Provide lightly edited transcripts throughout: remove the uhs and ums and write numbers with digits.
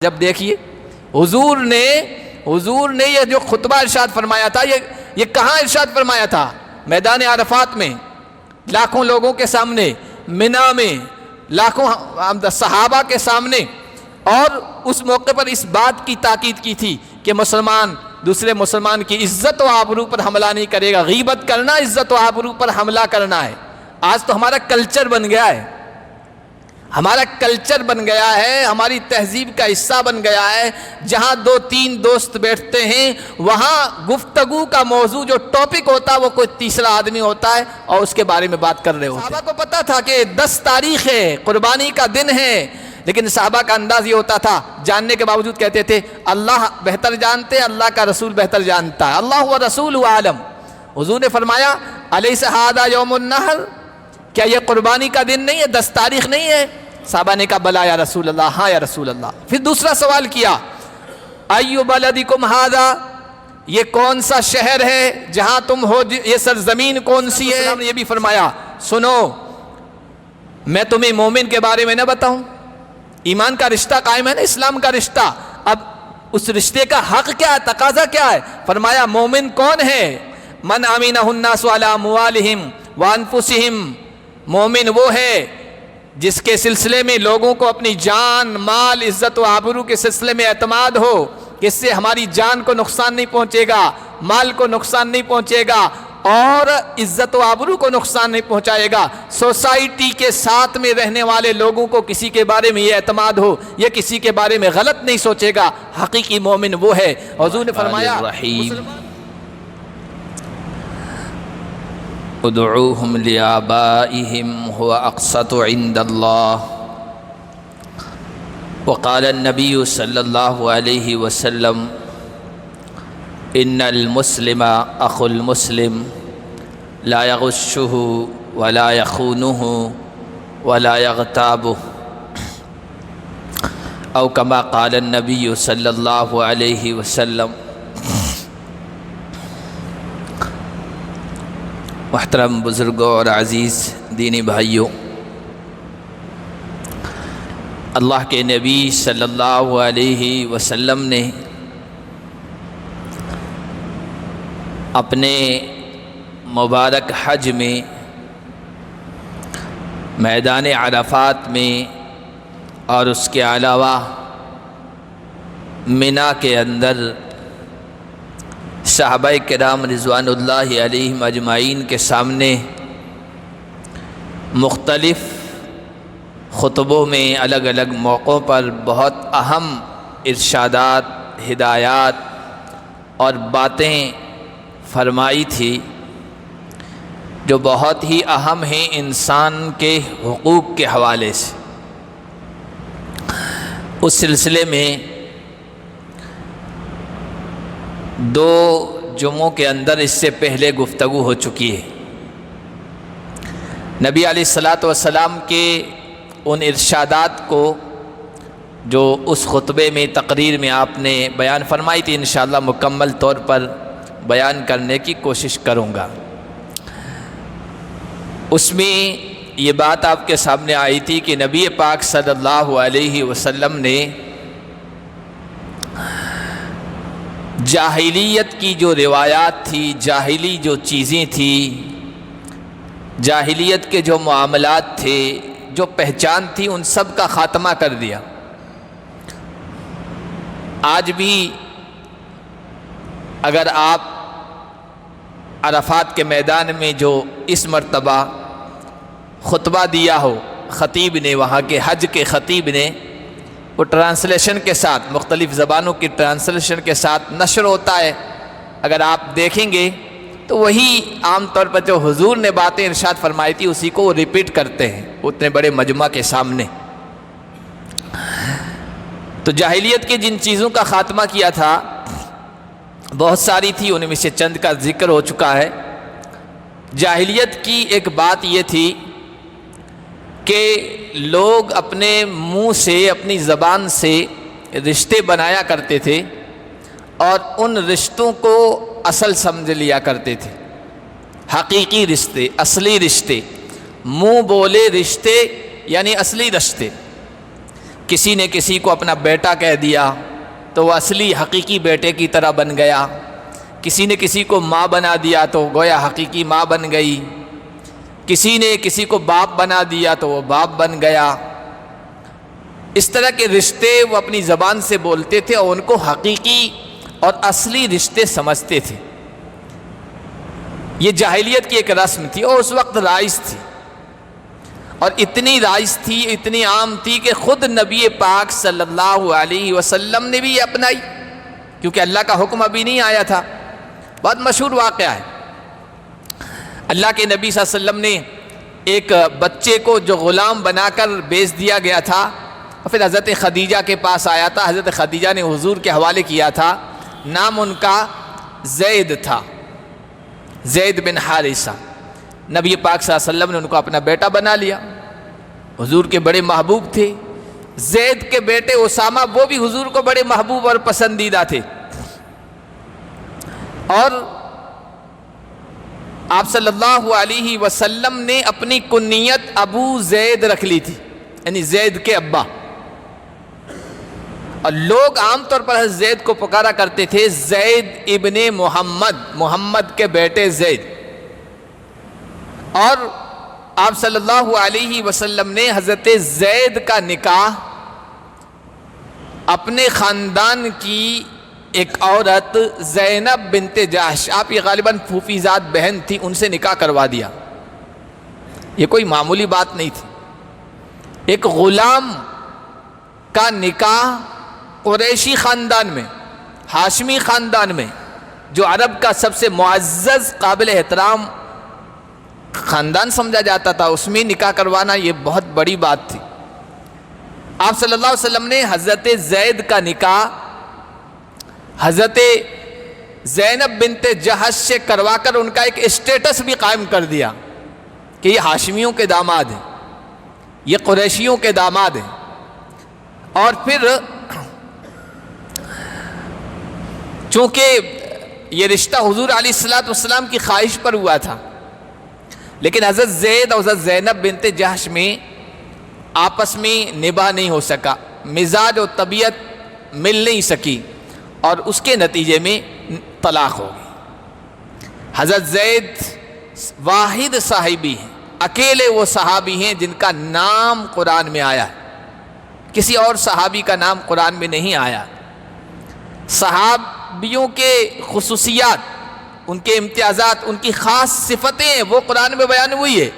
جب دیکھیے حضور نے یہ جو خطبہ ارشاد فرمایا تھا، یہ کہاں ارشاد فرمایا تھا؟ میدان عرفات میں، لاکھوں لوگوں کے سامنے، منا میں لاکھوں صحابہ کے سامنے، اور اس موقع پر اس بات کی تاکید کی تھی کہ مسلمان دوسرے مسلمان کی عزت و آبرو پر حملہ نہیں کرے گا۔ غیبت کرنا عزت و آبرو پر حملہ کرنا ہے۔ آج تو ہمارا کلچر بن گیا ہے، ہمارا کلچر بن گیا ہے، ہماری تہذیب کا حصہ بن گیا ہے۔ جہاں دو تین دوست بیٹھتے ہیں وہاں گفتگو کا موضوع جو ٹاپک ہوتا ہے وہ کوئی تیسرا آدمی ہوتا ہے اور اس کے بارے میں بات کر رہے ہوتے ہیں۔ صحابہ کو پتا تھا کہ 10 تاریخ ہے، قربانی کا دن ہے، لیکن صحابہ کا انداز یہ ہوتا تھا، جاننے کے باوجود کہتے تھے اللہ بہتر جانتے، اللہ کا رسول بہتر جانتا ہے، اللہ و رسول عالم۔ حضور نے فرمایا الیس ھذا یوم النحر، کیا یہ قربانی کا دن نہیں ہے، 10 تاریخ نہیں ہے؟ صحابہ نے کہا بلا یا رسول اللہ، ہاں یا رسول اللہ۔ پھر دوسرا سوال کیا ای بلدکم ھذا، یہ کون سا شہر ہے جہاں تم ہو، یہ سرزمین کون سی ہے؟ نے یہ بھی فرمایا سنو، میں تمہیں مومن کے بارے میں نہ بتاؤں؟ ایمان کا رشتہ قائم ہے نا، اسلام کا رشتہ، اب اس رشتے کا حق کیا ہے، تقاضا کیا ہے؟ فرمایا مومن کون ہے؟ من امینہ الناس علی اموالہم وانفسہم، مومن وہ ہے جس کے سلسلے میں لوگوں کو اپنی جان، مال، عزت و آبرو کے سلسلے میں اعتماد ہو کہ اس سے ہماری جان کو نقصان نہیں پہنچے گا، مال کو نقصان نہیں پہنچے گا اور عزت و آبرو کو نقصان نہیں پہنچائے گا۔ سوسائٹی کے ساتھ میں رہنے والے لوگوں کو کسی کے بارے میں یہ اعتماد ہو، یہ کسی کے بارے میں غلط نہیں سوچے گا، حقیقی مومن وہ ہے۔ حضور نے فرمایا ادعوہم لآبائہم هو اقسط عند اللہ، وقال النبی صلی اللہ علیہ وسلم ان المسلم اخو المسلم لا یغشہ ولا یخونہ ولا یغتابہ، او کما قال النبی صلی اللہ علیہ وسلم۔ محترم بزرگوں اور عزیز دینی بھائیوں، اللہ کے نبی صلی اللہ علیہ وسلم نے اپنے مبارک حج میں میدان عرفات میں اور اس کے علاوہ منا کے اندر صحابہ کرام رضوان اللہ علیہم اجمعین کے سامنے مختلف خطبوں میں الگ الگ موقعوں پر بہت اہم ارشادات، ہدایات اور باتیں فرمائی تھی جو بہت ہی اہم ہیں انسان کے حقوق کے حوالے سے۔ اس سلسلے میں 2 جمعوں کے اندر اس سے پہلے گفتگو ہو چکی ہے۔ نبی علیہ الصلاۃ والسلام کے ان ارشادات کو جو اس خطبے میں، تقریر میں آپ نے بیان فرمائی تھی، انشاءاللہ مکمل طور پر بیان کرنے کی کوشش کروں گا۔ اس میں یہ بات آپ کے سامنے آئی تھی کہ نبی پاک صلی اللہ علیہ وسلم نے جاہلیت کی جو روایات تھی، جاہلی جو چیزیں تھیں، جاہلیت کے جو معاملات تھے، جو پہچان تھی، ان سب کا خاتمہ کر دیا۔ آج بھی اگر آپ عرفات کے میدان میں جو اس مرتبہ خطبہ دیا ہو خطیب نے، وہاں کے حج کے خطیب نے، وہ ٹرانسلیشن کے ساتھ، مختلف زبانوں کی ٹرانسلیشن کے ساتھ نشر ہوتا ہے، اگر آپ دیکھیں گے تو وہی عام طور پر جو حضور نے باتیں ارشاد فرمائی تھی اسی کو وہ ریپیٹ کرتے ہیں اتنے بڑے مجمع کے سامنے۔ تو جاہلیت کی جن چیزوں کا خاتمہ کیا تھا بہت ساری تھی، ان میں سے چند کا ذکر ہو چکا ہے۔ جاہلیت کی ایک بات یہ تھی کہ لوگ اپنے منہ سے، اپنی زبان سے رشتے بنایا کرتے تھے اور ان رشتوں کو اصل سمجھ لیا کرتے تھے، حقیقی رشتے، اصلی رشتے، منہ بولے رشتے یعنی اصلی رشتے۔ کسی نے کسی کو اپنا بیٹا کہہ دیا تو وہ اصلی حقیقی بیٹے کی طرح بن گیا، کسی نے کسی کو ماں بنا دیا تو گویا حقیقی ماں بن گئی، کسی نے کسی کو باپ بنا دیا تو وہ باپ بن گیا۔ اس طرح کے رشتے وہ اپنی زبان سے بولتے تھے اور ان کو حقیقی اور اصلی رشتے سمجھتے تھے۔ یہ جاہلیت کی ایک رسم تھی اور اس وقت رائج تھی، اور اتنی رائج تھی، اتنی عام تھی کہ خود نبی پاک صلی اللہ علیہ وسلم نے بھی یہ اپنائی، کیونکہ اللہ کا حکم ابھی نہیں آیا تھا۔ بہت مشہور واقعہ ہے، اللہ کے نبی صلی اللہ علیہ وسلم نے ایک بچے کو جو غلام بنا کر بیچ دیا گیا تھا، اور پھر حضرت خدیجہ کے پاس آیا تھا، حضرت خدیجہ نے حضور کے حوالے کیا تھا، نام ان کا زید تھا، زید بن حارثہ۔ نبی پاک صلی اللہ علیہ وسلم نے ان کو اپنا بیٹا بنا لیا، حضور کے بڑے محبوب تھے۔ زید کے بیٹے اسامہ وہ بھی حضور کو بڑے محبوب اور پسندیدہ تھے، اور آپ صلی اللہ علیہ وسلم نے اپنی کنیت ابو زید رکھ لی تھی، یعنی زید کے ابا، اور لوگ عام طور پر زید کو پکارا کرتے تھے زید ابن محمد، محمد کے بیٹے زید۔ اور آپ صلی اللہ علیہ وسلم نے حضرت زید کا نکاح اپنے خاندان کی ایک عورت زینب بنت جحش، آپ یہ غالباً پھوپھی زاد بہن تھی، ان سے نکاح کروا دیا۔ یہ کوئی معمولی بات نہیں تھی، ایک غلام کا نکاح قریشی خاندان میں، ہاشمی خاندان میں، جو عرب کا سب سے معزز قابل احترام خاندان سمجھا جاتا تھا، اس میں نکاح کروانا یہ بہت بڑی بات تھی۔ آپ صلی اللہ علیہ وسلم نے حضرت زید کا نکاح حضرت زینب بنت جحش سے کروا کر ان کا ایک اسٹیٹس بھی قائم کر دیا کہ یہ ہاشمیوں کے داماد ہیں، یہ قریشیوں کے داماد ہیں۔ اور پھر چونکہ یہ رشتہ حضور علیہ السلام کی خواہش پر ہوا تھا، لیکن حضرت زید اور حضرت زینب بنت جحش میں آپس میں نباہ نہیں ہو سکا، مزاج اور طبیعت مل نہیں سکی، اور اس کے نتیجے میں طلاق ہو گئی۔ حضرت زید واحد صحابی ہیں، اکیلے وہ صحابی ہیں جن کا نام قرآن میں آیا ہے، کسی اور صحابی کا نام قرآن میں نہیں آیا۔ صحابیوں کے خصوصیات، ان کے امتیازات، ان کی خاص صفتیں وہ قرآن میں بیان ہوئی ہے۔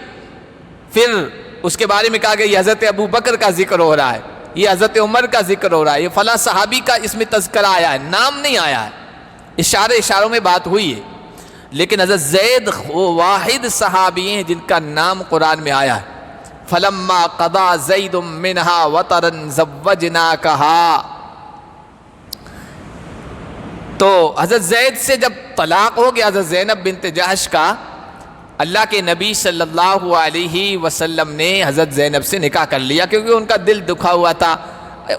پھر اس کے بارے میں کہا گیا یہ حضرت ابو بکر کا ذکر ہو رہا ہے، یہ حضرت عمر کا ذکر ہو رہا ہے، یہ فلاں صحابی کا اس میں تذکرہ آیا ہے، نام نہیں آیا ہے، اشاروں میں بات ہوئی ہے۔ لیکن حضرت زید وہ واحد صحابی ہیں جن کا نام قرآن میں آیا ہے۔ فلما قضا زید منہا وطرا زوجناکہا، تو حضرت زید سے جب طلاق ہو گیا حضرت زینب بنت جحش کا، اللہ کے نبی صلی اللہ علیہ وسلم نے حضرت زینب سے نکاح کر لیا، کیونکہ ان کا دل دکھا ہوا تھا۔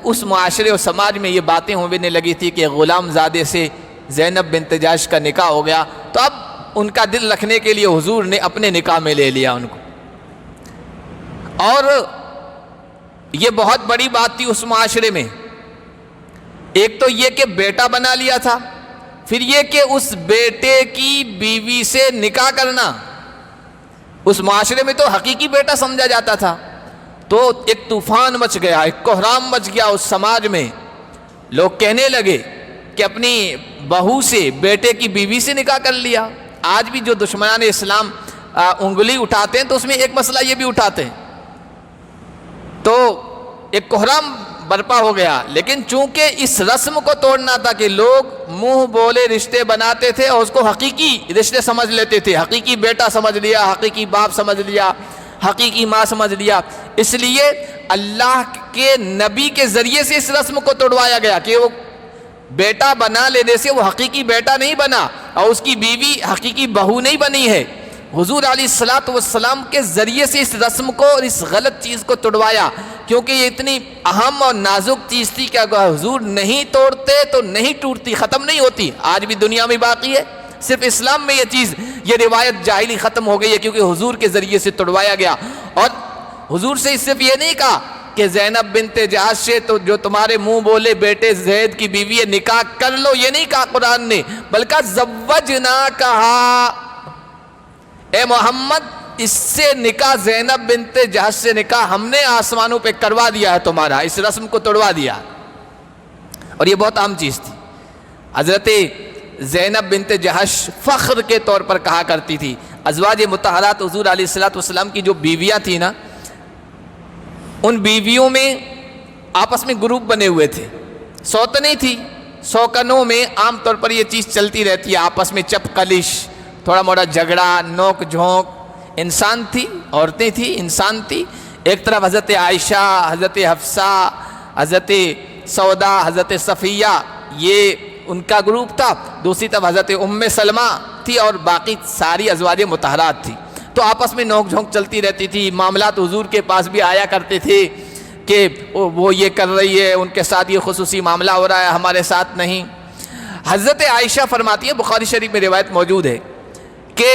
اس معاشرے اور سماج میں یہ باتیں ہونے لگی تھی کہ غلام زادے سے زینب بنت جحش کا نکاح ہو گیا، تو اب ان کا دل رکھنے کے لیے حضور نے اپنے نکاح میں لے لیا ان کو۔ اور یہ بہت بڑی بات تھی اس معاشرے میں، ایک تو یہ کہ بیٹا بنا لیا تھا، پھر یہ کہ اس بیٹے کی بیوی سے نکاح کرنا اس معاشرے میں تو حقیقی بیٹا سمجھا جاتا تھا۔ تو ایک طوفان مچ گیا، ایک کوہرام مچ گیا اس سماج میں، لوگ کہنے لگے کہ اپنی بہو سے بیٹے کی بیوی سے نکاح کر لیا۔ آج بھی جو دشمنان اسلام انگلی اٹھاتے ہیں تو اس میں ایک مسئلہ یہ بھی اٹھاتے ہیں، تو ایک کوہرام برپا ہو گیا۔ لیکن چونکہ اس رسم کو توڑنا تھا کہ لوگ منہ بولے رشتے بناتے تھے اور اس کو حقیقی رشتے سمجھ لیتے تھے، حقیقی بیٹا سمجھ لیا، حقیقی باپ سمجھ لیا، حقیقی ماں سمجھ لیا، اس لیے اللہ کے نبی کے ذریعے سے اس رسم کو توڑوایا گیا کہ وہ بیٹا بنا لینے سے وہ حقیقی بیٹا نہیں بنا اور اس کی بیوی حقیقی بہو نہیں بنی ہے۔ حضور علیہ السلام کے ذریعے سے اس رسم کو اور اس غلط چیز کو توڑوایا، کیونکہ یہ اتنی اہم اور نازک چیز تھی کہ اگر حضور نہیں توڑتے تو نہیں ٹوٹتی، ختم نہیں ہوتی۔ آج بھی دنیا میں باقی ہے، صرف اسلام میں یہ چیز، یہ روایت جاہلی ختم ہو گئی ہے، کیونکہ حضور کے ذریعے سے توڑوایا گیا۔ اور حضور سے صرف یہ نہیں کہا کہ زینب بنت جہش سے تو جو تمہارے منہ بولے بیٹے زید کی بیوی ہے نکاح کر لو، یہ نہیں کہا قرآن نے، بلکہ زوجنا کہا، اے محمد اس سے نکاح، زینب بنت جہش سے نکاح ہم نے آسمانوں پہ کروا دیا ہے تمہارا، اس رسم کو توڑوا دیا۔ اور یہ بہت عام چیز تھی، حضرت زینب بنت جہش فخر کے طور پر کہا کرتی تھی، ازواج مطہرات حضور علیہ السلام کی جو بیویاں تھیں نا، ان بیویوں میں آپس میں گروپ بنے ہوئے تھے، سوتنی تھی، سوکنوں میں عام طور پر یہ چیز چلتی رہتی ہے، آپس میں چپ کلش، تھوڑا موڑا جھگڑا، نوک جھونک، انسان تھی، عورتیں تھی، انسان تھی۔ ایک طرف حضرت عائشہ، حضرت حفصہ، حضرت سودا، حضرت صفیہ، یہ ان کا گروپ تھا، دوسری طرف حضرت ام سلمہ تھی اور باقی ساری ازواج مطہرات تھی۔ تو آپس میں نوک جھونک چلتی رہتی تھی، معاملات حضور کے پاس بھی آیا کرتے تھے کہ وہ یہ کر رہی ہے، ان کے ساتھ یہ خصوصی معاملہ ہو رہا ہے، ہمارے ساتھ نہیں۔ حضرت عائشہ فرماتی ہے، بخاری شریف میں روایت موجود ہے کہ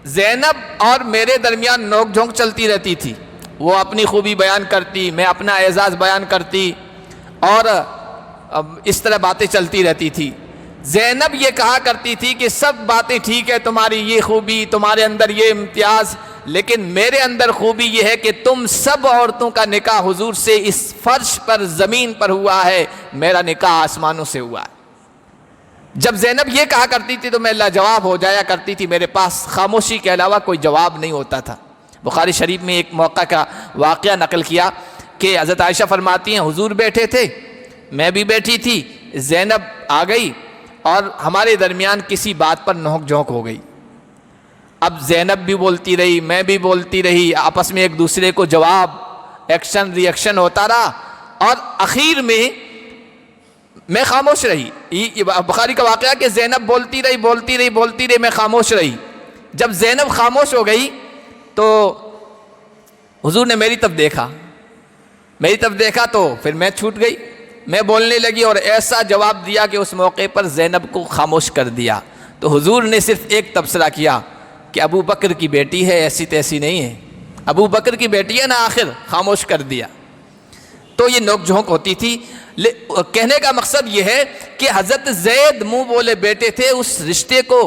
زینب اور میرے درمیان نوک جھونک چلتی رہتی تھی، وہ اپنی خوبی بیان کرتی، میں اپنا اعزاز بیان کرتی، اور اس طرح باتیں چلتی رہتی تھی۔ زینب یہ کہا کرتی تھی کہ سب باتیں ٹھیک ہے، تمہاری یہ خوبی، تمہارے اندر یہ امتیاز، لیکن میرے اندر خوبی یہ ہے کہ تم سب عورتوں کا نکاح حضور سے اس فرش پر، زمین پر ہوا ہے، میرا نکاح آسمانوں سے ہوا ہے۔ جب زینب یہ کہا کرتی تھی تو میں لاجواب ہو جایا کرتی تھی، میرے پاس خاموشی کے علاوہ کوئی جواب نہیں ہوتا تھا۔ بخاری شریف میں ایک موقع کا واقعہ نقل کیا کہ حضرت عائشہ فرماتی ہیں، حضور بیٹھے تھے، میں بھی بیٹھی تھی، زینب آ گئی اور ہمارے درمیان کسی بات پر نوک جھونک ہو گئی۔ اب زینب بھی بولتی رہی، میں بھی بولتی رہی، آپس میں ایک دوسرے کو جواب، ایکشن ری ایکشن ہوتا رہا، اور اخیر میں میں خاموش رہی۔ یہ بخاری کا واقعہ کہ زینب بولتی رہی، میں خاموش رہی۔ جب زینب خاموش ہو گئی تو حضور نے میری طرف دیکھا تو پھر میں چھوٹ گئی، میں بولنے لگی اور ایسا جواب دیا کہ اس موقع پر زینب کو خاموش کر دیا۔ تو حضور نے صرف ایک تبصرہ کیا کہ ابو بکر کی بیٹی ہے، ایسی تیسی نہیں ہے، ابو بکر کی بیٹی ہے نا، آخر خاموش کر دیا۔ تو یہ نوک جھونک ہوتی تھی۔ کہنے کا مقصد یہ ہے کہ حضرت زید منہ بولے بیٹے تھے، اس رشتے کو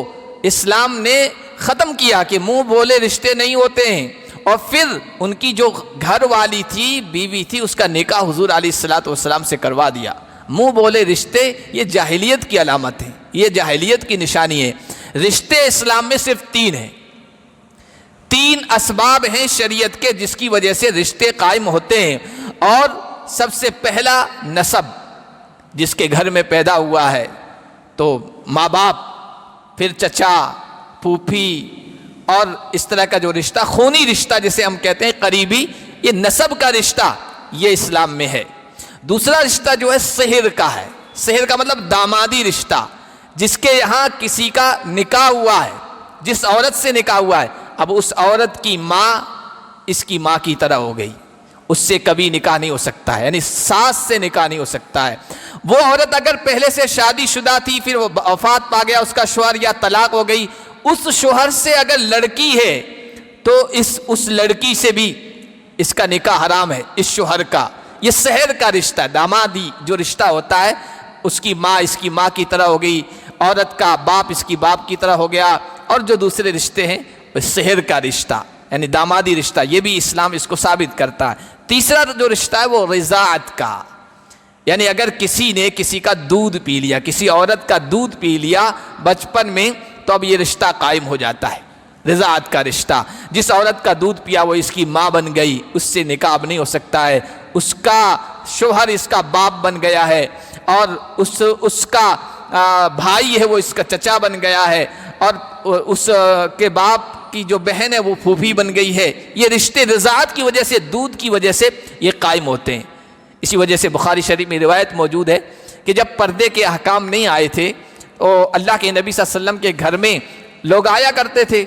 اسلام نے ختم کیا کہ منہ بولے رشتے نہیں ہوتے ہیں، اور پھر ان کی جو گھر والی تھی، بیوی تھی، اس کا نکاح حضور علیہ السلام سے کروا دیا۔ منہ بولے رشتے یہ جاہلیت کی علامت ہے، یہ جاہلیت کی نشانی ہے۔ رشتے اسلام میں صرف 3 ہیں، 3 اسباب ہیں شریعت کے جس کی وجہ سے رشتے قائم ہوتے ہیں، اور سب سے پہلا نسب، جس کے گھر میں پیدا ہوا ہے تو ماں باپ، پھر چچا، پھوپھی، اور اس طرح کا جو رشتہ، خونی رشتہ جسے ہم کہتے ہیں قریبی، یہ نسب کا رشتہ یہ اسلام میں ہے۔ دوسرا رشتہ جو ہے صہر کا ہے، صہر کا مطلب دامادی رشتہ، جس کے یہاں کسی کا نکاح ہوا ہے، جس عورت سے نکاح ہوا ہے، اب اس عورت کی ماں اس کی ماں کی طرح ہو گئی، اس سے کبھی نکاح نہیں ہو سکتا ہے، یعنی ساس سے نکاح نہیں ہو سکتا ہے۔ وہ عورت اگر پہلے سے شادی شدہ تھی، پھر وہ وفات پا گیا اس کا شوہر یا طلاق ہو گئی، اس شوہر سے اگر لڑکی ہے تو اس لڑکی سے بھی اس کا نکاح حرام ہے، اس شوہر کا۔ یہ صہر کا رشتہ، دامادی جو رشتہ ہوتا ہے، اس کی ماں اس کی ماں کی طرح ہو گئی، عورت کا باپ اس کی باپ کی طرح ہو گیا، اور جو دوسرے رشتے ہیں وہ صہر کا رشتہ یعنی دامادی رشتہ، یہ بھی اسلام اس کو ثابت کرتا ہے۔ تیسرا جو رشتہ ہے وہ رضاعت کا، یعنی اگر کسی نے کسی کا دودھ پی لیا، کسی عورت کا دودھ پی لیا بچپن میں، تو اب یہ رشتہ قائم ہو جاتا ہے، رضاعت کا رشتہ۔ جس عورت کا دودھ پیا وہ اس کی ماں بن گئی، اس سے نکاح اب نہیں ہو سکتا ہے، اس کا شوہر اس کا باپ بن گیا ہے، اور اس کا بھائی ہے وہ اس کا چچا بن گیا ہے، اور اس کے باپ کی جو بہن ہے وہ پھوپھی بن گئی ہے۔ یہ رشتے رضاعت کی وجہ سے، دودھ کی وجہ سے یہ قائم ہوتے ہیں۔ اسی وجہ سے بخاری شریف میں روایت موجود ہے کہ جب پردے کے احکام نہیں آئے تھے، اللہ کے نبی صلی اللہ علیہ وسلم کے گھر میں لوگ آیا کرتے تھے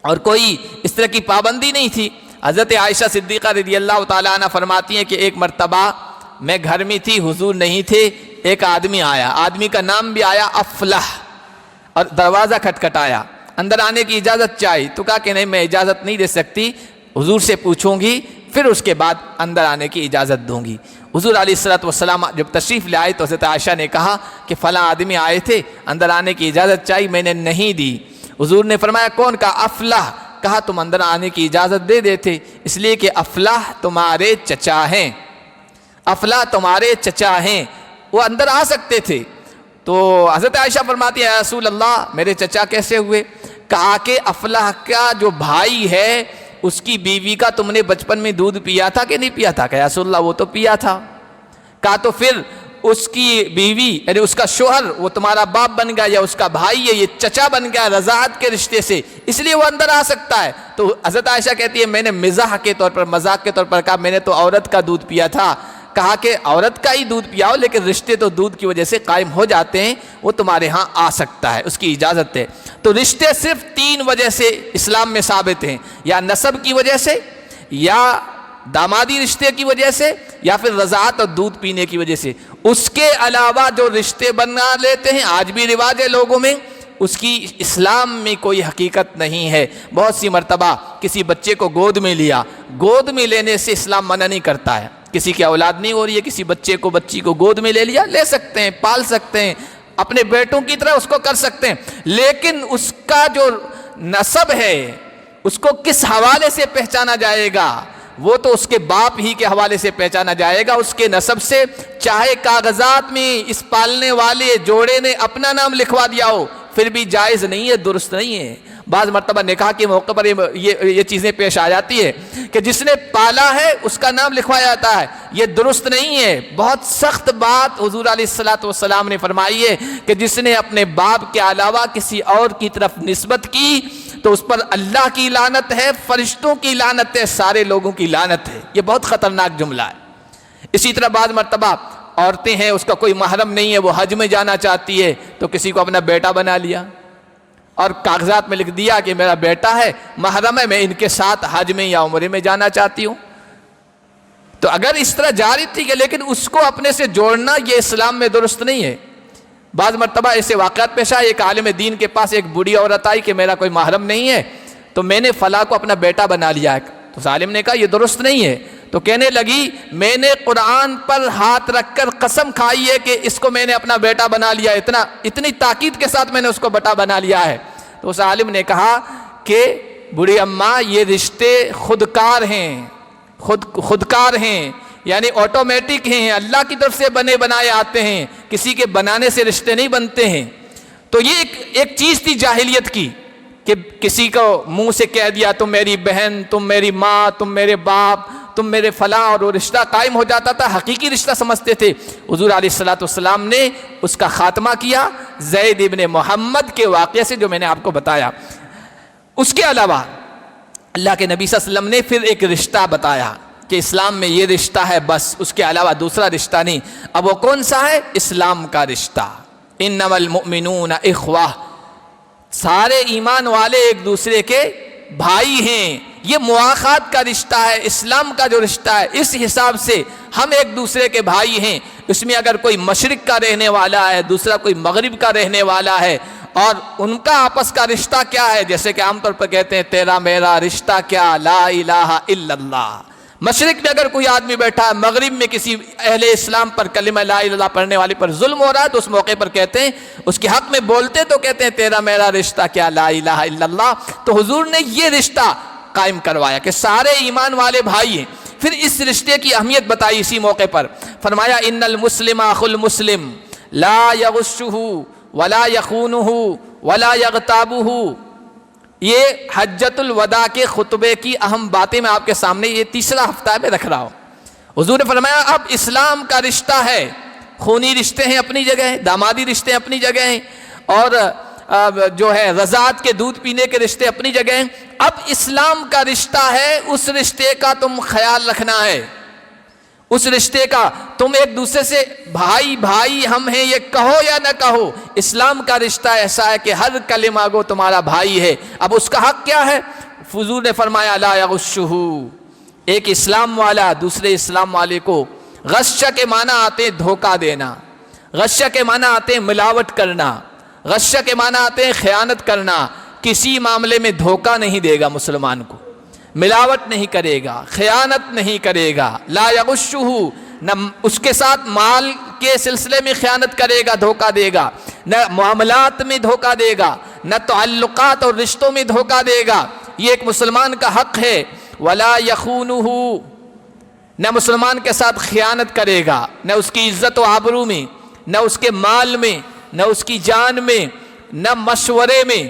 اور کوئی اس طرح کی پابندی نہیں تھی۔ حضرت عائشہ صدیقہ رضی اللہ تعالیٰ عنہ فرماتی ہیں کہ ایک مرتبہ میں گھر میں تھی، حضور نہیں تھے، ایک آدمی آیا، آدمی کا نام بھی آیا افلح، اور دروازہ کھٹکھٹایا، اندر آنے کی اجازت چاہی، تو کہا کہ نہیں میں اجازت نہیں دے سکتی، حضور سے پوچھوں گی پھر اس کے بعد اندر آنے کی اجازت دوں گی۔ حضور علیہ الصلوۃ والسلام جب تشریف لے آئے تو حضرت عائشہ نے کہا کہ فلاں آدمی آئے تھے، اندر آنے کی اجازت چاہی، میں نے نہیں دی۔ حضور نے فرمایا کون؟ کہا افلاح۔ کہا تم اندر آنے کی اجازت دے دیتے، اس لیے کہ افلاح تمہارے چچا ہیں، افلاح تمہارے چچا ہیں، وہ اندر آ سکتے تھے۔ تو حضرت عائشہ فرماتی ہے یا رسول اللہ میرے چچا کیسے ہوئے؟ کہا کہ افلاح کا جو بھائی ہے اس کی بیوی کا تم نے بچپن میں دودھ پیا تھا کہ نہیں پیا تھا؟ کہ یا رسول اللہ وہ تو پیا تھا۔ کہا تو پھر اس کی بیوی یعنی اس کا شوہر وہ تمہارا باپ بن گیا یا اس کا بھائی ہے، یہ چچا بن گیا رضاعت کے رشتے سے، اس لیے وہ اندر آ سکتا ہے۔ تو حضرت عائشہ کہتی ہے میں نے مزاح کے طور پر، مذاق کے طور پر کہا میں نے تو عورت کا دودھ پیا تھا۔ کہا کہ عورت کا ہی دودھ پیاؤ لیکن رشتے تو دودھ کی وجہ سے قائم ہو جاتے ہیں، وہ تمہارے ہاں آ سکتا ہے، اس کی اجازت ہے۔ تو رشتے صرف 3 وجہ سے اسلام میں ثابت ہیں، یا نسب کی وجہ سے، یا دامادی رشتے کی وجہ سے، یا پھر رضاعت اور دودھ پینے کی وجہ سے۔ اس کے علاوہ جو رشتے بنا لیتے ہیں، آج بھی رواج ہے لوگوں میں، اس کی اسلام میں کوئی حقیقت نہیں ہے۔ بہت سی مرتبہ کسی بچے کو گود میں لیا، گود میں لینے سے اسلام منع نہیں کرتا ہے۔ کسی کی اولاد نہیں ہو رہی ہے، کسی بچے کو بچی کو گود میں لے لیا، لے سکتے ہیں، پال سکتے ہیں، اپنے بیٹوں کی طرح اس کو کر سکتے ہیں، لیکن اس کا جو نسب ہے اس کو کس حوالے سے پہچانا جائے گا؟ وہ تو اس کے باپ ہی کے حوالے سے پہچانا جائے گا، اس کے نسب سے، چاہے کاغذات میں اس پالنے والے جوڑے نے اپنا نام لکھوا دیا ہو پھر بھی جائز نہیں ہے، درست نہیں ہے۔ بعض مرتبہ نکاح کے موقع پر یہ چیزیں پیش آ جاتی ہے کہ جس نے پالا ہے اس کا نام لکھوایا جاتا ہے، یہ درست نہیں ہے۔ بہت سخت بات حضور علیہ الصلوۃ والسلام نے فرمائی ہے کہ جس نے اپنے باپ کے علاوہ کسی اور کی طرف نسبت کی تو اس پر اللہ کی لعنت ہے، فرشتوں کی لعنت ہے، سارے لوگوں کی لعنت ہے۔ یہ بہت خطرناک جملہ ہے۔ اسی طرح بعض مرتبہ عورتیں ہیں، اس کا کوئی محرم نہیں ہے، وہ حج میں جانا چاہتی ہے تو کسی کو اپنا بیٹا بنا لیا اور کاغذات میں لکھ دیا کہ میرا بیٹا ہے، محرم ہے، میں ان کے ساتھ حج میں یا عمرے میں جانا چاہتی ہوں۔ تو اگر اس طرح جاری تھی کہ لیکن اس کو اپنے سے جوڑنا یہ اسلام میں درست نہیں ہے۔ بعض مرتبہ ایسے واقعات پیش آئے، ایک عالم دین کے پاس ایک بوڑھی عورت آئی کہ میرا کوئی محرم نہیں ہے تو میں نے فلاں کو اپنا بیٹا بنا لیا ہے۔ تو اس عالم نے کہا یہ درست نہیں ہے۔ تو کہنے لگی میں نے قرآن پر ہاتھ رکھ کر قسم کھائی ہے کہ اس کو میں نے اپنا بیٹا بنا لیا، اتنی تاکید کے ساتھ میں نے اس کو بیٹا بنا لیا ہے۔ تو اس عالم نے کہا کہ بوڑھی اماں یہ رشتے خودکار ہیں، خودکار ہیں، یعنی آٹومیٹک ہیں، اللہ کی طرف سے بنے بنائے آتے ہیں، کسی کے بنانے سے رشتے نہیں بنتے ہیں۔ تو یہ ایک چیز تھی جاہلیت کی کہ کسی کو منہ سے کہہ دیا تم میری بہن، تم میری ماں، تم میرے باپ، تم میرے فلاں، اور وہ رشتہ قائم ہو جاتا تھا، حقیقی رشتہ سمجھتے تھے۔ حضور علیہ الصلوۃ والسلام نے اس کا خاتمہ کیا زید ابن محمد کے واقعے سے جو میں نے آپ کو بتایا۔ اس کے علاوہ اللہ کے نبی صلی اللہ علیہ وسلم نے پھر ایک رشتہ بتایا کہ اسلام میں یہ رشتہ ہے، بس اس کے علاوہ دوسرا رشتہ نہیں۔ اب وہ کون سا ہے؟ اسلام کا رشتہ۔ انما المؤمنون اخوہ، سارے ایمان والے ایک دوسرے کے بھائی ہیں۔ یہ مواخات کا رشتہ ہے، اسلام کا جو رشتہ ہے، اس حساب سے ہم ایک دوسرے کے بھائی ہیں۔ اس میں اگر کوئی مشرق کا رہنے والا ہے، دوسرا کوئی مغرب کا رہنے والا ہے، اور ان کا آپس کا رشتہ کیا ہے، جیسے کہ عام طور پر کہتے ہیں تیرا میرا رشتہ کیا، لا الہ الا اللہ۔ مشرق میں اگر کوئی آدمی بیٹھا ہے، مغرب میں کسی اہل اسلام پر کلمہ لا الہ الا اللہ پڑھنے والے پر ظلم ہو رہا ہے، تو اس موقع پر کہتے ہیں، اس کے حق میں بولتے تو کہتے ہیں تیرا میرا رشتہ کیا، لا الہ الا اللہ۔ تو حضور نے یہ رشتہ قائم کروایا کہ سارے ایمان والے بھائی ہیں۔ پھر اس رشتے کی اہمیت بتائی اسی موقع پر، فرمایا ان المسلم اخو المسلم لا یغشہ ولا یخونہ ولا یغتابہ۔ یہ حجۃ الوداع کے خطبے کی اہم باتیں میں آپ کے سامنے، یہ تیسرا ہفتہ میں رکھ رہا ہوں۔ حضور نے فرمایا اب اسلام کا رشتہ ہے، خونی رشتے ہیں اپنی جگہ ہیں، دامادی رشتے ہیں اپنی جگہ ہیں، اور جو ہے رضاعت کے دودھ پینے کے رشتے اپنی جگہ ہیں۔ اب اسلام کا رشتہ ہے، اس رشتے کا تم خیال رکھنا ہے، اس رشتے کا تم ایک دوسرے سے بھائی بھائی ہم ہیں یہ کہو یا نہ کہو، اسلام کا رشتہ ایسا ہے کہ ہر کلمہ گو تمہارا بھائی ہے۔ اب اس کا حق کیا ہے؟ حضور نے فرمایا لا یغشہ، ایک اسلام والا دوسرے اسلام والے کو، غش کے معنی آتے ہیں دھوکہ دینا، غش کے معنی آتے ہیں ملاوٹ کرنا، غش کے معنی آتے ہیں خیانت کرنا۔ کسی معاملے میں دھوکہ نہیں دے گا مسلمان کو، ملاوٹ نہیں کرے گا، خیانت نہیں کرے گا، لا یغشہ، نہ اس کے ساتھ مال کے سلسلے میں خیانت کرے گا، دھوکہ دے گا، نہ معاملات میں دھوکہ دے گا، نہ تعلقات اور رشتوں میں دھوکہ دے گا۔ یہ ایک مسلمان کا حق ہے۔ ولا یخونہ، نہ مسلمان کے ساتھ خیانت کرے گا، نہ اس کی عزت و آبرو میں، نہ اس کے مال میں، نہ اس کی جان میں، نہ مشورے میں۔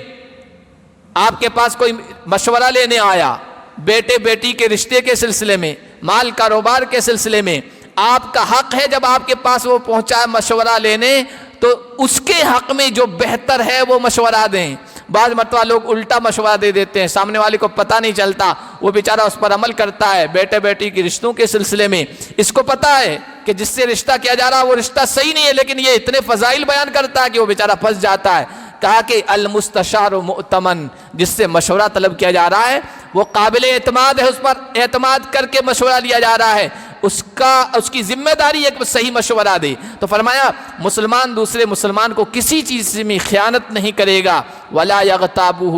آپ کے پاس کوئی مشورہ لینے آیا، بیٹے بیٹی کے رشتے کے سلسلے میں، مال کاروبار کے سلسلے میں، آپ کا حق ہے جب آپ کے پاس وہ پہنچا ہے مشورہ لینے تو اس کے حق میں جو بہتر ہے وہ مشورہ دیں۔ بعض مرتبہ لوگ الٹا مشورہ دے دیتے ہیں، سامنے والے کو پتہ نہیں چلتا، وہ بیچارہ اس پر عمل کرتا ہے۔ بیٹے بیٹی کے رشتوں کے سلسلے میں اس کو پتہ ہے کہ جس سے رشتہ کیا جا رہا ہے وہ رشتہ صحیح نہیں ہے، لیکن یہ اتنے فضائل بیان کرتا ہے کہ وہ بیچارہ پھنس جاتا ہے۔ کہا کہ المستشار مؤتمن، جس سے مشورہ طلب کیا جا رہا ہے وہ قابل اعتماد ہے، اس پر اعتماد کر کے مشورہ لیا جا رہا ہے، اس کی ذمہ داری ہے کہ صحیح مشورہ دے۔ تو فرمایا مسلمان دوسرے مسلمان کو کسی چیز میں خیانت نہیں کرے گا، ولا یغتابہ،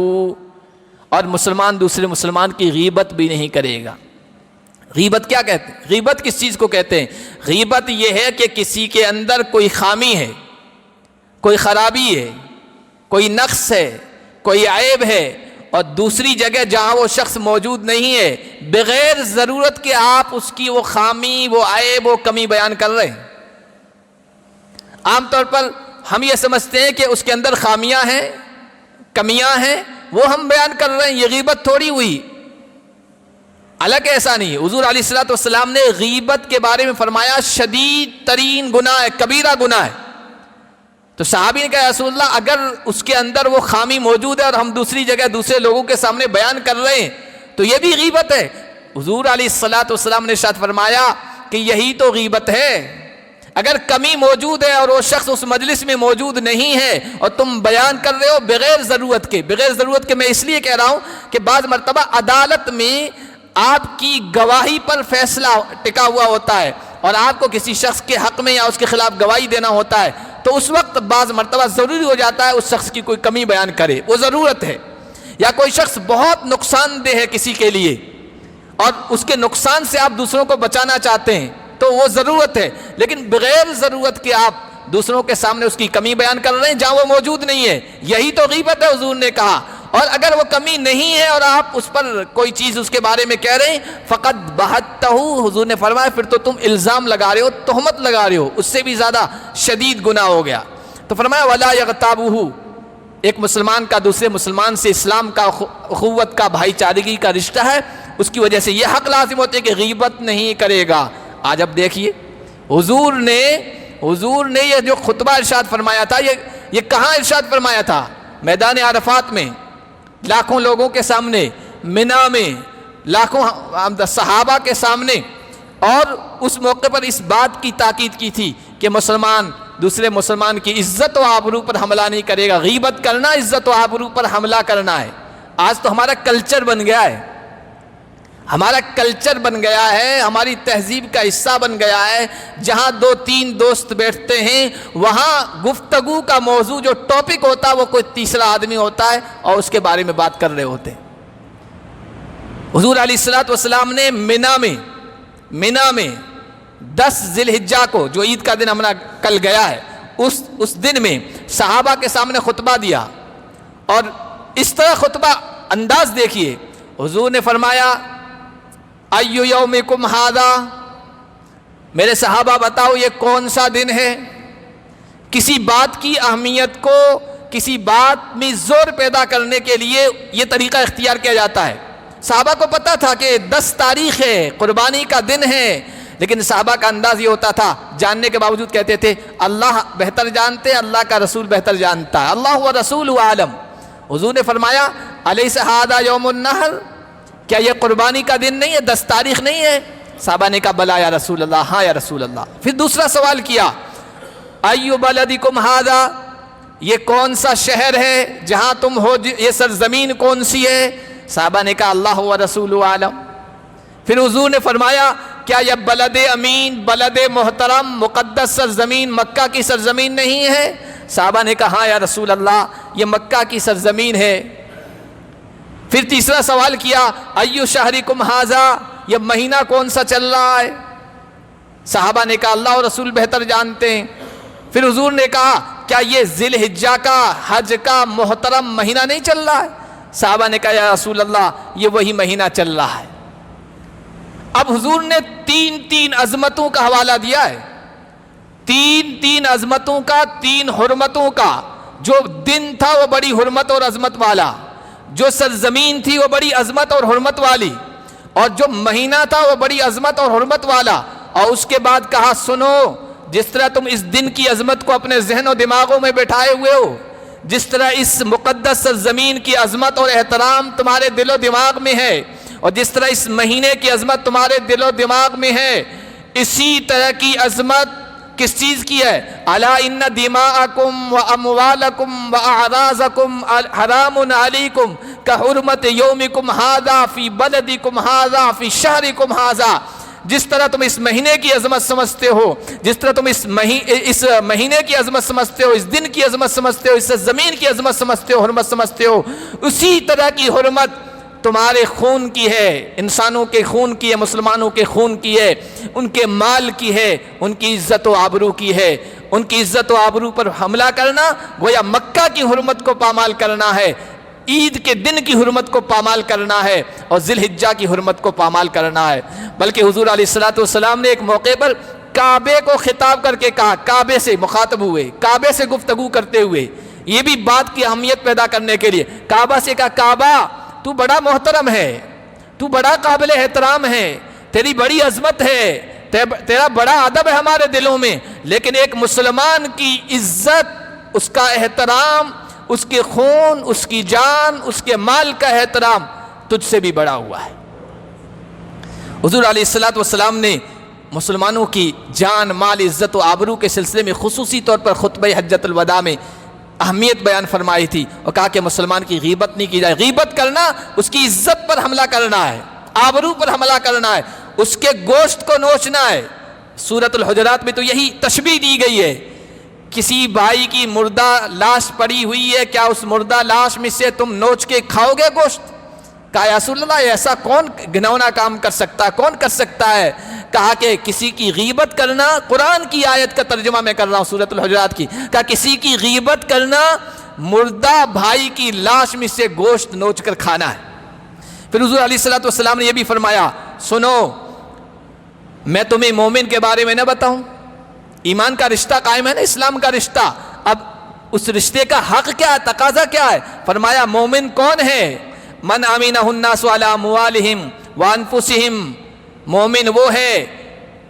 اور مسلمان دوسرے مسلمان کی غیبت بھی نہیں کرے گا۔ غیبت کیا کہتے ہیں؟ غیبت کس چیز کو کہتے ہیں؟ غیبت یہ ہے کہ کسی کے اندر کوئی خامی ہے، کوئی خرابی ہے، کوئی نقص ہے، کوئی عیب ہے، اور دوسری جگہ جہاں وہ شخص موجود نہیں ہے بغیر ضرورت کے آپ اس کی وہ خامی، وہ عیب، وہ کمی بیان کر رہے ہیں۔ عام طور پر ہم یہ سمجھتے ہیں کہ اس کے اندر خامیاں ہیں، کمیاں ہیں، وہ ہم بیان کر رہے ہیں، یہ غیبت تھوڑی ہوئی۔ حالانکہ ایسا نہیں ہے۔ حضور علیہ الصلوۃ والسلام نے غیبت کے بارے میں فرمایا شدید ترین گناہ ہے، کبیرہ گناہ ہے۔ تو صحابی نے کہا یا رسول اللہ اگر اس کے اندر وہ خامی موجود ہے اور ہم دوسری جگہ دوسرے لوگوں کے سامنے بیان کر رہے ہیں تو یہ بھی غیبت ہے۔ حضور علیہ الصلوۃ والسلام نے ارشاد فرمایا کہ یہی تو غیبت ہے۔ اگر کمی موجود ہے اور وہ شخص اس مجلس میں موجود نہیں ہے اور تم بیان کر رہے ہو بغیر ضرورت کے، میں اس لیے کہہ رہا ہوں کہ بعض مرتبہ عدالت میں آپ کی گواہی پر فیصلہ ٹکا ہوا ہوتا ہے اور آپ کو کسی شخص کے حق میں یا اس کے خلاف گواہی دینا ہوتا ہے، تو اس وقت بعض مرتبہ ضروری ہو جاتا ہے اس شخص کی کوئی کمی بیان کرے، وہ ضرورت ہے۔ یا کوئی شخص بہت نقصان دہ ہے کسی کے لیے اور اس کے نقصان سے آپ دوسروں کو بچانا چاہتے ہیں تو وہ ضرورت ہے، لیکن بغیر ضرورت کے آپ دوسروں کے سامنے اس کی کمی بیان کر رہے ہیں جہاں وہ موجود نہیں ہے، یہی تو غیبت ہے حضور نے کہا۔ اور اگر وہ کمی نہیں ہے اور آپ اس پر کوئی چیز اس کے بارے میں کہہ رہے ہیں فقط بہتہ، حضور نے فرمایا پھر تو تم الزام لگا رہے ہو، تہمت لگا رہے ہو، اس سے بھی زیادہ شدید گناہ ہو گیا۔ تو فرمایا ولا یغتابہ، ایک مسلمان کا دوسرے مسلمان سے اسلام کا، اخوت کا، بھائی چارگی کا رشتہ ہے، اس کی وجہ سے یہ حق لازم ہوتے کہ غیبت نہیں کرے گا۔ آج اب دیکھیے حضور نے یہ جو خطبہ ارشاد فرمایا تھا یہ کہاں ارشاد فرمایا تھا؟ میدان عرفات میں، لاکھوں لوگوں کے سامنے، منا میں، لاکھوں صحابہ کے سامنے، اور اس موقع پر اس بات کی تاکید کی تھی کہ مسلمان دوسرے مسلمان کی عزت و آبرو پر حملہ نہیں کرے گا۔ غیبت کرنا عزت و آبرو پر حملہ کرنا ہے۔ آج تو ہمارا کلچر بن گیا ہے، ہمارا کلچر بن گیا ہے، ہماری تہذیب کا حصہ بن گیا ہے، جہاں 2-3 دوست بیٹھتے ہیں وہاں گفتگو کا موضوع جو ٹاپک ہوتا ہے وہ کوئی تیسرا آدمی ہوتا ہے اور اس کے بارے میں بات کر رہے ہوتے ہیں۔ حضور علیہ الصلوۃ والسلام نے منا میں 10 ذی الحجہ کو، جو عید کا دن ہمارا کل گیا ہے، اس دن میں صحابہ کے سامنے خطبہ دیا، اور اس طرح خطبہ انداز دیکھیے، حضور نے فرمایا ایو یومکم ھذا، میرے صحابہ بتاؤ یہ کون سا دن ہے؟ کسی بات کی اہمیت کو، کسی بات میں زور پیدا کرنے کے لیے یہ طریقہ اختیار کیا جاتا ہے۔ صحابہ کو پتا تھا کہ 10 تاریخ ہے، قربانی کا دن ہے، لیکن صحابہ کا انداز یہ ہوتا تھا، جاننے کے باوجود کہتے تھے اللہ بہتر جانتے، اللہ کا رسول بہتر جانتا ہے، اللہ و رسول عالم۔ حضور نے فرمایا الیس ھذا یوم النحر، کیا یہ قربانی کا دن نہیں ہے، 10 تاریخ نہیں ہے؟ صحابہ نے کہا بلا یا رسول اللہ، ہاں یا رسول اللہ۔ پھر دوسرا سوال کیا ایو بلدکم ھذا، یہ کون سا شہر ہے جہاں تم ہو، یہ سرزمین کون سی ہے؟ صحابہ نے کہا اللہ و رسول عالم۔ پھر حضور نے فرمایا کیا یہ بلد امین، بلد محترم، مقدس سرزمین مکہ کی سرزمین نہیں ہے؟ صحابہ نے کہا ہاں یا رسول اللہ، یہ مکہ کی سرزمین ہے۔ پھر تیسرا سوال کیا ایو شہرکم ھذا، یہ مہینہ کون سا چل رہا ہے؟ صحابہ نے کہا اللہ اور رسول بہتر جانتے ہیں۔ پھر حضور نے کہا کیا یہ ذی الحجہ کا حج کا محترم مہینہ نہیں چل رہا ہے؟ صحابہ نے کہا یا رسول اللہ یہ وہی مہینہ چل رہا ہے۔ اب حضور نے تین عظمتوں کا حوالہ دیا ہے، تین عظمتوں کا، تین حرمتوں کا۔ جو دن تھا وہ بڑی حرمت اور عظمت والا، جو سرزمین تھی وہ بڑی عظمت اور حرمت والی، اور جو مہینہ تھا وہ بڑی عظمت اور حرمت والا۔ اور اس کے بعد کہا سنو، جس طرح تم اس دن کی عظمت کو اپنے ذہن و دماغوں میں بٹھائے ہوئے ہو، جس طرح اس مقدس سرزمین کی عظمت اور احترام تمہارے دل و دماغ میں ہے، اور جس طرح اس مہینے کی عظمت تمہارے دل و دماغ میں ہے، اسی طرح کی عظمت کس چیز کی ہے؟ الا ان دماءکم و اموالکم و اعراضکم حرام علیکم کحرمت یومکم ھذا فی بلدکم ھذا فی شہرکم ھذا۔ جس طرح تم اس مہینے کی عظمت سمجھتے ہو، جس طرح تم اس مہینے کی عظمت سمجھتے ہو، اس دن کی عظمت سمجھتے ہو، اس زمین کی عظمت سمجھتے ہو، حرمت سمجھتے ہو، اسی طرح کی حرمت تمہارے خون کی ہے، انسانوں کے خون کی ہے، مسلمانوں کے خون کی ہے، ان کے مال کی ہے، ان کی عزت و آبرو کی ہے۔ ان کی عزت و آبرو پر حملہ کرنا گویا مکہ کی حرمت کو پامال کرنا ہے، عید کے دن کی حرمت کو پامال کرنا ہے، اور ذی الحجہ کی حرمت کو پامال کرنا ہے۔ بلکہ حضور علیہ السلام نے ایک موقع پر کعبے کو خطاب کر کے کہا، کعبے سے مخاطب ہوئے، کعبے سے گفتگو کرتے ہوئے، یہ بھی بات کی اہمیت پیدا کرنے کے لیے کعبہ سے کہا کعبہ تو بڑا محترم ہے، تو بڑا قابل احترام ہے، تیری بڑی عظمت ہے، تیرا بڑا ادب ہے ہمارے دلوں میں، لیکن ایک مسلمان کی عزت، اس کا احترام، اس کے خون، اس کی جان، اس کے مال کا احترام تجھ سے بھی بڑا ہوا ہے۔ حضور علیہ السلام نے مسلمانوں کی جان، مال، عزت و آبرو کے سلسلے میں خصوصی طور پر خطبہ حجۃ الوداع میں اہمیت بیان فرمائی تھی، اور کہا کہ مسلمان کی غیبت نہیں کی جائے۔ غیبت کرنا اس کی عزت پر حملہ کرنا ہے، آبرو پر حملہ کرنا ہے، اس کے گوشت کو نوچنا ہے۔ سورۃ الحجرات میں تو یہی تشبیہ دی گئی ہے، کسی بھائی کی مردہ لاش پڑی ہوئی ہے، کیا اس مردہ لاش میں سے تم نوچ کے کھاؤ گے گوشت؟ کہا یا رسول اللہ ایسا کون گھنونا کام کر سکتا ہے، کون کر سکتا ہے؟ کہا کہ کسی کی غیبت کرنا، قرآن کی آیت کا ترجمہ میں کر رہا ہوں سورۃ الحجرات کی، کہا کسی کی غیبت کرنا مردہ بھائی کی لاش میں سے گوشت نوچ کر کھانا ہے۔ پھر حضور علیہ السلام نے یہ بھی فرمایا سنو، میں تمہیں مومن کے بارے میں نہ بتاؤں؟ ایمان کا رشتہ قائم ہے نا، اسلام کا رشتہ، اب اس رشتے کا حق کیا ہے، تقاضا کیا ہے؟ فرمایا مومن کون ہے؟ من امینہ الناس علی اموالہم وانفسہم، مومن وہ ہے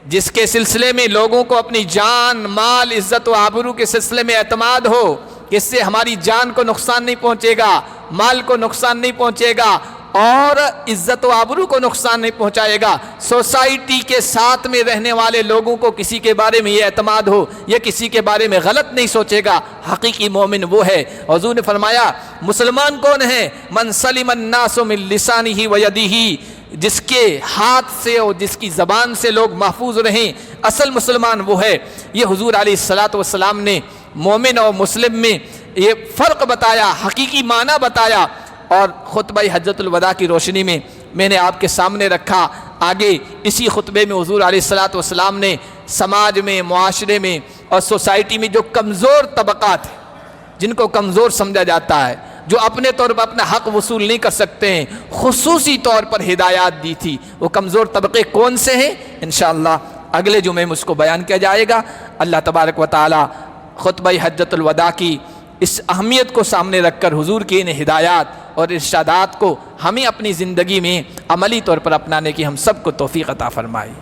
جس کے سلسلے میں لوگوں کو اپنی جان، مال، عزت و آبرو کے سلسلے میں اعتماد ہو کہ اس سے ہماری جان کو نقصان نہیں پہنچے گا، مال کو نقصان نہیں پہنچے گا، اور عزت و آبرو کو نقصان نہیں پہنچائے گا۔ سوسائٹی کے ساتھ میں رہنے والے لوگوں کو کسی کے بارے میں یہ اعتماد ہو، یہ کسی کے بارے میں غلط نہیں سوچے گا، حقیقی مومن وہ ہے۔ حضور نے فرمایا مسلمان کون ہے؟ من سلم الناس من لسانہ و یدہ، جس کے ہاتھ سے اور جس کی زبان سے لوگ محفوظ رہیں، اصل مسلمان وہ ہے۔ یہ حضور علیہ السلام نے مومن اور مسلم میں یہ فرق بتایا، حقیقی معنی بتایا، اور خطبہ حجۃ الوداع کی روشنی میں میں نے آپ کے سامنے رکھا۔ آگے اسی خطبے میں حضور علیہ السلام نے سماج میں، معاشرے میں اور سوسائٹی میں جو کمزور طبقات ہیں، جن کو کمزور سمجھا جاتا ہے، جو اپنے طور پر اپنا حق وصول نہیں کر سکتے ہیں، خصوصی طور پر ہدایات دی تھی۔ وہ کمزور طبقے کون سے ہیں؟ انشاءاللہ اگلے جمعے میں اس کو بیان کیا جائے گا۔ اللہ تبارک و تعالی خطبہ حجۃ الوداع کی اس اہمیت کو سامنے رکھ کر حضور کی ان ہدایات اور ارشادات کو ہمیں اپنی زندگی میں عملی طور پر اپنانے کی ہم سب کو توفیق عطا فرمائے۔